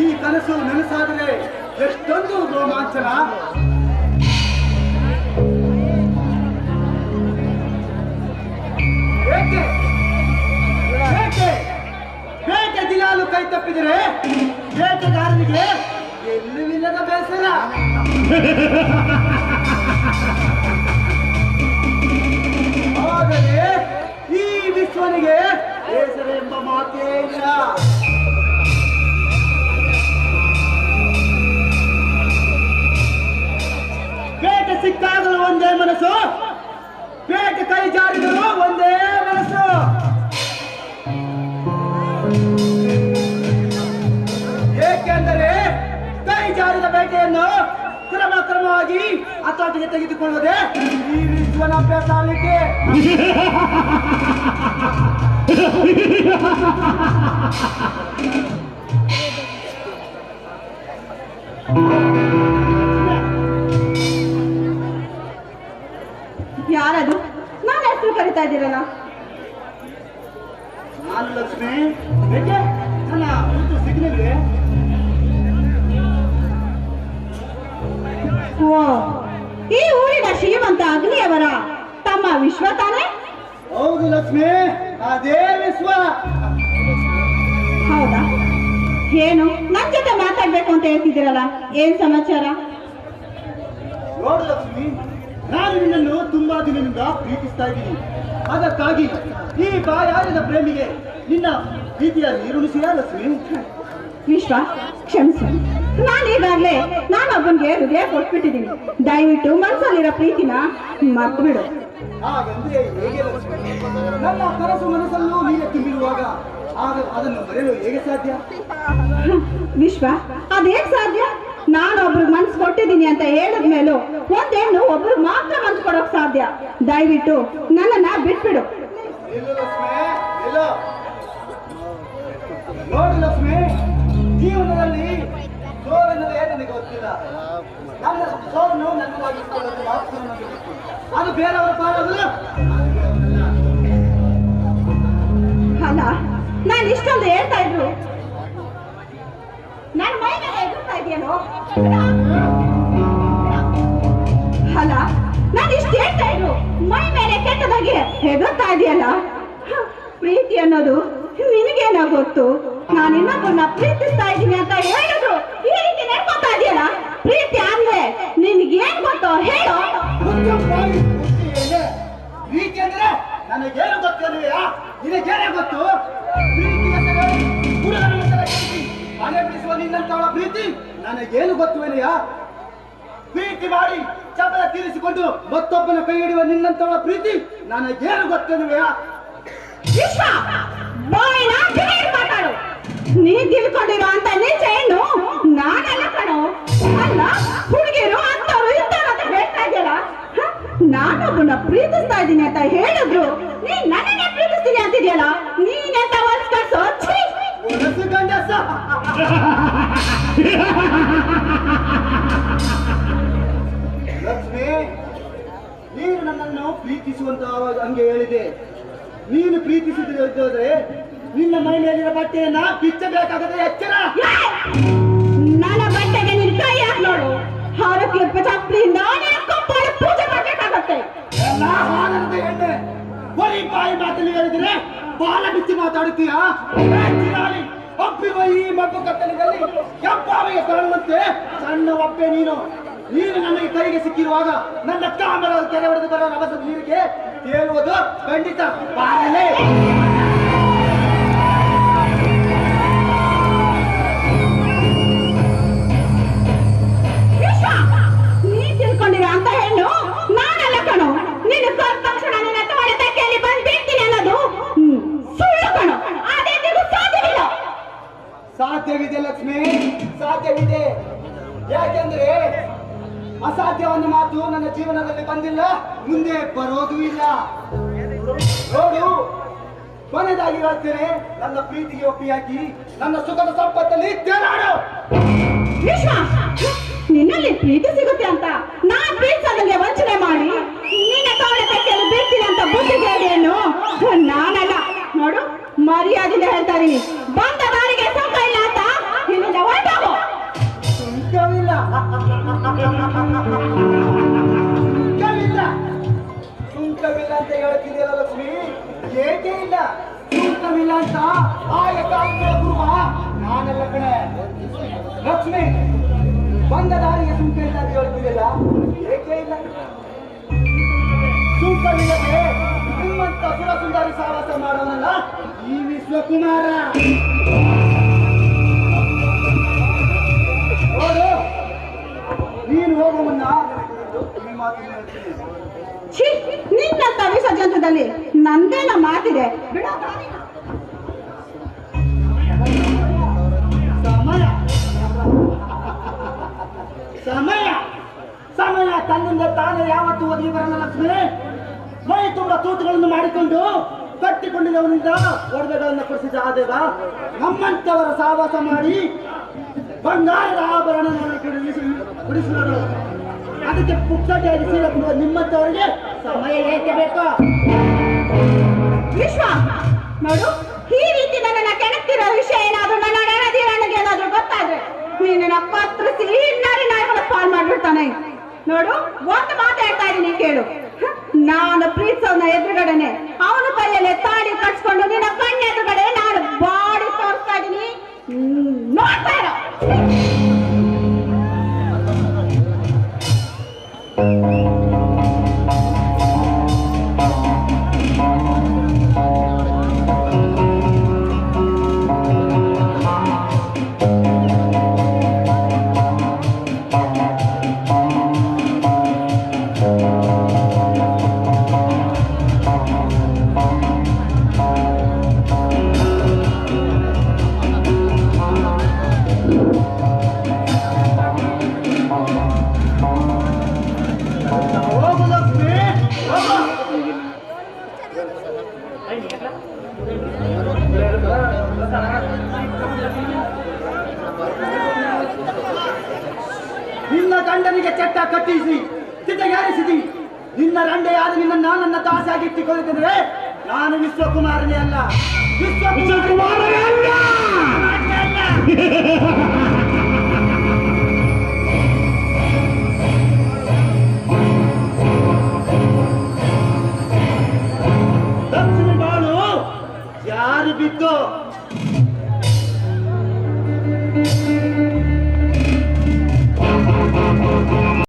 ಈ ಕನಸು ನನಸಾದರೆ ಎಷ್ಟೊಂದು ರೋಮಾಂಚನ. ಏಕೆ ಏಕೆ ಬೇಟೆ ದಿನಾಲು ಕೈ ತಪ್ಪಿದರೆ ಬೇಟೆಗಾರನಿಗೆ ಎಲ್ಲವಿಲ್ಲದ ಬೇಸರ. ಆದರೆ ಈ ವಿಶ್ವನಿಗೆ ಬೇಸರ ಎಂಬ ಮಾತೇ ಇಲ್ಲ. ಬೇಟೆ ಸಿಕ್ಕಾಗಲು ಒಂದೇ ಮನಸ್ಸು, ಬೇಟೆ ಕೈ ಜಾರಿದರು ಒಂದೇ ಮನಸ್ಸು. ಏಕೆಂದರೆ ಕೈ ಜಾರಿದ ಬೇಟೆಯನ್ನು ಕ್ರಮವಾಗಿ ಹತೋಟಿಗೆ ತೆಗೆದುಕೊಳ್ಳುವುದೇ ಈ ವಿಶ್ವನ ಅಭ್ಯಾಸ ಆಗಲಿಕ್ಕೆ. ಯಾರದು? ನಾನು ಹೆಸರು ಕರಿತಾ ಇದ್ದೀರಲ್ಲ. ನಾನು ಲಕ್ಷ್ಮಿ. ಏಕೆ ನನ್ನ ಸಿಗ್ನಲ್ಗೆ? ಓ, ಈ ಊರಿನ ಶ್ರೀಮಂತ ಅಗ್ನಿಯವರ ತಮ್ಮ ವಿಶ್ವ ತಾನೇ? ಹೌದು ಲಕ್ಷ್ಮಿ, ಅದೇ ವಿಶ್ವ. ಹೌದಾ? ಏನು ನನ್ ಜೊತೆ ಮಾತಾಡ್ಬೇಕು ಅಂತ ಹೇಳ್ತಿದ್ದೀರಲ್ಲ, ಏನ್ ಸಮಾಚಾರ? ನೋಡು ಲಕ್ಷ್ಮಿ, ನಾನು ನಿನ್ನನ್ನು ತುಂಬಾ ದಿನದಿಂದ ಪ್ರೀತಿಸ್ತಾ ಇದ್ದೀನಿ. ಅದಕ್ಕಾಗಿ ಈ ಬಾಯಾರಿದ ಪ್ರೇಮಿಗೆ ನಿನ್ನ ಪ್ರೀತಿಯ ನೀರುಣಿಸಿಯಾ ಲಕ್ಷ್ಮಿ? ವಿಶ್ವ, ಕ್ಷಮಿಸು. ನಾನೀಗಾಗ್ಲೇ ನಾನೊಬ್ಬನಿಗೆ ಹೃದಯ ಕೊಟ್ಬಿಟ್ಟಿದ್ದೀನಿ. ದಯವಿಟ್ಟು ಮನಸ್ಸಲ್ಲಿರೋ ಪ್ರೀತಿನ ಮರ್ತು ಬಿಡು. ಹಾಗಂದ್ರೆ ಹೇಗೆ ಲಕ್ಷ್ಮಿ? ನನ್ನ ಕನಸು ಮನಸ್ಸಲ್ಲೂ ನೀನೆ ತುಂಬಿರುವಾಗ ಆಗ ಅದನ್ನು ಮರೆಯಲು ಹೇಗೆ ಸಾಧ್ಯ? ವಿಶ್ವ, ಅದೇಗ್ ಸಾಧ್ಯ? ನಾನೊಬ್ರಿಗೆ ಮನ್ಸು ಕೊಟ್ಟಿದ್ದೀನಿ ಅಂತ ಹೇಳಿದ್ಮೇಲೂ ಒಂದ್ ಹೆಣ್ಣು ಒಬ್ರು ಮಾತ್ರ ಮನ್ಸು ಕೊಡೋಕ್ ಸಾಧ್ಯ. ದಯವಿಟ್ಟು ನನ್ನನ್ನ ಬಿಟ್ಬಿಡು. ಇಲ್ಲ ಲಕ್ಷ್ಮಿ, ಇಲ್ಲ. ನೋಡು ಲಕ್ಷ್ಮಿ, ಜೀವನದಲ್ಲಿ ಸೋಲನ್ನದೇ ನನಗೆ ಗೊತ್ತಿಲ್ಲ. ನನ್ನ ಸೋಲನ್ನು ನನ್ನದಾಗಿಸಿಕೊಳ್ಳಲು ಮಾತ್ರ ನನಗೆ ಗೊತ್ತು. ಅದು ಬೇರೆಯವರ ಪಾಲಲ್ಲ. ಅಲ್ಲ, ನಾನು ಇಷ್ಟೊಂದು ಹೇಳ್ತಾ ಇದ್ರು ನನ್ನ ಮೈ ಮೇಲೆ ಎದುರ್ತಾ ಇದೆಯೇನೋ? ಅಲ್ಲ, ನಾನು ಇಷ್ಟು ಹೇಳ್ತಾ ಇದ್ರು ಮೈ ಮೇಲೆ ಕೆಟ್ಟದಾಗಿ ಹೆದರ್ತಾ ಇದೆಯಲ್ಲ. ಪ್ರೀತಿ ಅನ್ನೋದು ನಿನಗೇನೋ ಗೊತ್ತು. ನಾನು ಇನ್ನೊಬ್ಬರನ್ನ ಪ್ರೀತಿಸ್ತಾ ಇದ್ದೀನಿ ಅಂತ ಹೇಳಿದ್ರು ಈ ರೀತಿ ನೆನ್ಕೊತಾ ಇದೆಯಲ್ಲ. ಪ್ರೀತಿ ಅಂದ್ರೆ ನಿನ್ಗೇನ್ ಗೊತ್ತೋ ಹೇಳೋ? ಪ್ರೀತಿ ಅಂದ್ರೆ ನನಗೇನು ಗೊತ್ತಿದೆಯಾ? ನಿನಗೇನೇ ಗೊತ್ತು? ಮನೆ ಬಿಡಿಸುವ ನಿನ್ನಂತವಳ ಪ್ರೀತಿ ನನಗೇನು ಗೊತ್ತುವೇನೆಯಾ? ಪ್ರೀತಿ ಮಾಡಿ ಚಪಲ ತೀರಿಸಿಕೊಂಡು ಮತ್ತೊಬ್ಬನ ಕೈ ಹಿಡಿಯುವ ನಿನ್ನಂತವಳ ಪ್ರೀತಿ ನನಗೇನು ಗೊತ್ತೇನುವೆಯಾ? ವಿಶ್ವ, ಬಾಯಿನ ಬಿಗಿ ಮಾತಾಡು. ನೀ ತಿಳ್ಕೊಂಡಿರೋ ಅಂತ ನೀಚ ಹೆಣ್ಣು ನಾನೆಲ್ಲ ಕಣೋ. ಅಲ್ಲ, ಹುಡುಗಿರು ಅಂತವ್ರು ಇಂಥವ್ರು ಅಂತ ಹೇಳ್ತಾ ಇದೆಯಲ್ಲ. ನಾನೊಬ್ಬನ ಪ್ರೀತಿಸ್ತಾ ಇದ್ದೀನಿ ಅಂತ ಹೇಳಿದ್ರು ನೀ ನನ್ನನ್ನೇ ಪ್ರೀತಿಸ್ತೀನಿ ಅಂತಿದ್ಯಲ್ಲ. ನೀನೆಂತ ಹೊಲ್ಸ್ಕರ್ಸೋ? ಒನಸು ಗಂಡಸ. ಲಕ್ಷ್ಮಿ, ನೀನು ನನ್ನನ್ನು ಪ್ರೀತಿಸುವಂತ ಹಂಗೆ ಹೇಳಿದೆ. ನೀನು ಪ್ರೀತಿಸಿದ್ರೆ ನಿನ್ನ ಮೈ ಮೇಲಿನ ಬಟ್ಟೆಯನ್ನ ಬಿಚ್ಚಬೇಕಾಗದೆ ಎಚ್ಚರ. ನನ್ನ ಬಟ್ಟೆಗೆ ನಿನ್ ಕೈ ಹಾಕಿ ನೋಡು. ಹಾರಕ್ಕೆ ಚಪ್ಪಲಿ ನಾನೇ ಕಂಪಾಡಿ ಪೂಜೆ ಮಾಡ್ಬೇಕಾಗತ್ತೆ. ಎಲ್ಲ ಆನಂದ ಎಣ್ಣೆ ಬರೀ ಬಾಯಿ ಮಾತಲ್ಲಿ ಹೇಳಿದ್ರೆ ಬಾಲ ಬಿಚ್ಚಿ ಮಾತಾಡುತ್ತೀಯಾ? ಒಪ್ಪಿರುವ ಈ ಮಬ್ಬು ಕತ್ತಲಿನಲ್ಲಿ ಕೆಂಪಾವಿಗೆ ಕಾಣುವಂತೆ ಸಣ್ಣ ಒಪ್ಪೆ ನೀನು. ನೀನು ನನಗೆ ಕೈಗೆ ಸಿಕ್ಕಿರುವಾಗ ನನ್ನ ಕಾಮರ ಕೆರೆ ಹೊಡೆದು ಬರೋ ರಭಸದ ನೀರಿಗೆ ತೇಲುವುದು ಖಂಡಿತ. ಬಾರಲೇ. ನೀ ತಿಳ್ಕೊಂಡಿರೋ ಅಂತ ಹೆಣ್ಣು ನಾನೆಲ್ಲ ಕಣೋ. ನೀನು ಕರೆದ ತಕ್ಷಣ ನಿನ್ನ ತೋಳೆ ತಕ್ಕೆಯಲ್ಲಿ ಬಂದು ಬಿಡ್ತೀನಿ ಅನ್ನೋದು ಸುಳ್ಳು ಕಣೋ. ಅದೇನಿಗೂ ಸಾಧ್ಯವಿಲ್ಲ. ಸಾಧ್ಯವಿದೆ ಲಕ್ಷ್ಮಿ, ಸಾಧ್ಯವಿದೆ. ಯಾಕೆಂದ್ರೆ ಅಸಾಧ್ಯವಾದ ಮಾತು ನನ್ನ ಜೀವನದಲ್ಲಿ ಬಂದಿಲ್ಲ, ಮುಂದೆ ಬರೋದು ಇಲ್ಲ. ನೋಡು, ಕೊನೆದಾಗಿ ಹೇಳ್ತೇನೆ, ನನ್ನ ಪ್ರೀತಿಗೆ ಒಪ್ಪಿಯಾಗಿ ನನ್ನ ಸುಖದ ಸಂಪತ್ತಲ್ಲಿ ತೇಲಾಡು. ವಿಶ್ವ, ನಿನ್ನಲ್ಲಿ ಪ್ರೀತಿ ಸಿಗುತ್ತೆ ಅಂತ ನಾ ಪ್ರೀತಿಸೋದಕ್ಕೆ ವಂಚನೆ ಮಾಡಿ ನಿನ್ನ ತೋಳ ತೆಕ್ಕೆಯಲ್ಲಿ ಬೀಳ್ತೀನಿ ಅಂತ ಬುದ್ಧಿಗೇಡಿಯನ್ನು ನಾನಲ್ಲ. ನೋಡು, ಮರ್ಯಾದಿಂದ ಹೇಳ್ತಾ ಇದೀನಿ, ಬಂದ ದಾರಿಗೆ ಸುಖ ಇಲ್ಲ ಅಂತ ಇಲ್ಲಿಂದ ಹೊರಟೋಗು. ಸುಂಕವಿಲ್ಲ ಸುಂಕವಿಲ್ಲ ಸುಂಕವಿಲ್ಲ ಅಂತ ಹೇಳ್ತಿದ್ದೀರ ಲಕ್ಷ್ಮಿ. ಏಕೆ ಇಲ್ಲ ಸುಂಕವಿಲ್ಲ ಅಂತ ಗುರುವ ನಾನೆಲ್ಲ ಕಣೆ. ಲಕ್ಷ್ಮಿ, ಬಂದ ದಾರಿಗೆ ಸುಂಕ ಇಲ್ಲ ಅಂತ ಹೇಳ್ತಿದ್ದಿಲ್ಲ, ಏಕೆ ಇಲ್ಲ? ಸುಂಕವಿಲ್ಲದೆ ನಿಮ್ಮಂತ ಸುರ ಸುಂದರಿ ಸಾಹಸ ಮಾಡೋನಲ್ಲ ಈ ವಿಶ್ವಕುಮಾರ. ನೋಡು, ನೀನು ಹೋಗುವ ಮುನ್ನ ಈ ಮಾತನ್ನು ಹೇಳ್ತೀನಿ. ಛೀ, ನಿನ್ನಂತ ವಿಸರ್ಜನದಲ್ಲಿ ನಂದೇನ ಮಾತಿದೆ ಬಿಡೋ. ಸಮಯ ಸಮಯ ಸಮಯ ತನ್ನಿಂದ ತಾನೇ ಯಾವತ್ತು ಒದಗಿ ಬರಲ್ಲ ಲಕ್ಷ್ಮಿ. ಮೈ ತುಂಬ ತೂತುಗಳನ್ನು ಮಾಡಿಕೊಂಡು ಕಟ್ಟಿಕೊಂಡಿದ್ದವನಿಂದ ಒಡವೆಗಳನ್ನು ಕೊಡಿಸಿದ ಆದೇವ ನಮ್ಮಂತವರ ಸಹವಾಸ ಮಾಡಿ ಬಂಗಾರದ ಆಭರಣಗಳನ್ನು ಕುಡಿಸಿದರು. ಅದಕ್ಕೆ ಪುಕ್ಕಟೆಯಾಗಿ ಸೀರೆ ನಿಮ್ಮಂತವರಿಗೆ ಸಮಯ ಏಕೆ ಬೇಕು? ವಿಶ್ವ, ನೋಡು, ಈ ರೀತಿ ನನ್ನನ್ನ ಕೆಣಕ್ತಿರೋ ವಿಷಯ ಏನಾದ್ರು ನನ್ನ ನನಗೆ ಏನಾದ್ರು ಗೊತ್ತಾದ್ರೆ ನಿನ್ನ ಕತ್ತರಿಸಿ ಇನ್ನರಿ ನಾಯಿಗಳ ಪಾಲ್ ಮಾಡ್ಬಿಡ್ತಾನೆ. ನೋಡು, ಒಂದು ಮಾತು ಹೇಳ್ತಾ ಇದೀನಿ ಕೇಳು. ನಾನು ಪ್ರೀತಿಸೋನ ಎದುರುಗಡೆನೆ ಅವನ ಕೈಯಲ್ಲೇ ತಾಳಿ ಕಟ್ಸ್ಕೊಂಡು ನಿನ್ನ ಕಣ್ಣ ಎದುರುಗಡೆ ನಾನು ಬಾಡಿ ತೋರಿಸ್ತಾ ಇದೀನಿ, ನೋಡ್ತಾ ಇರೋ. ನಿನ್ನ ಗಂಡನಿಗೆ ಚಟ್ಟ ಕಟ್ಟಿಸಿ ಚಿತೆಗೇರಿಸಿದಿ. ನಿನ್ನ ರಂಡೆಯಾದ ನಿನ್ನ ನನ್ನ ದಾಸಾಗಿಟ್ಟಿಕೊಳ್ಳುತ್ತಿದ್ರೆ ನಾನು ವಿಶ್ವಕುಮಾರನೇ ಅಲ್ಲ, ವಿಶ್ವಕುಮಾರನೇ ಅಲ್ಲ. ಲಕ್ಷ್ಮಿ ಬಾಳು ಯಾರು ಬಿದ್ದು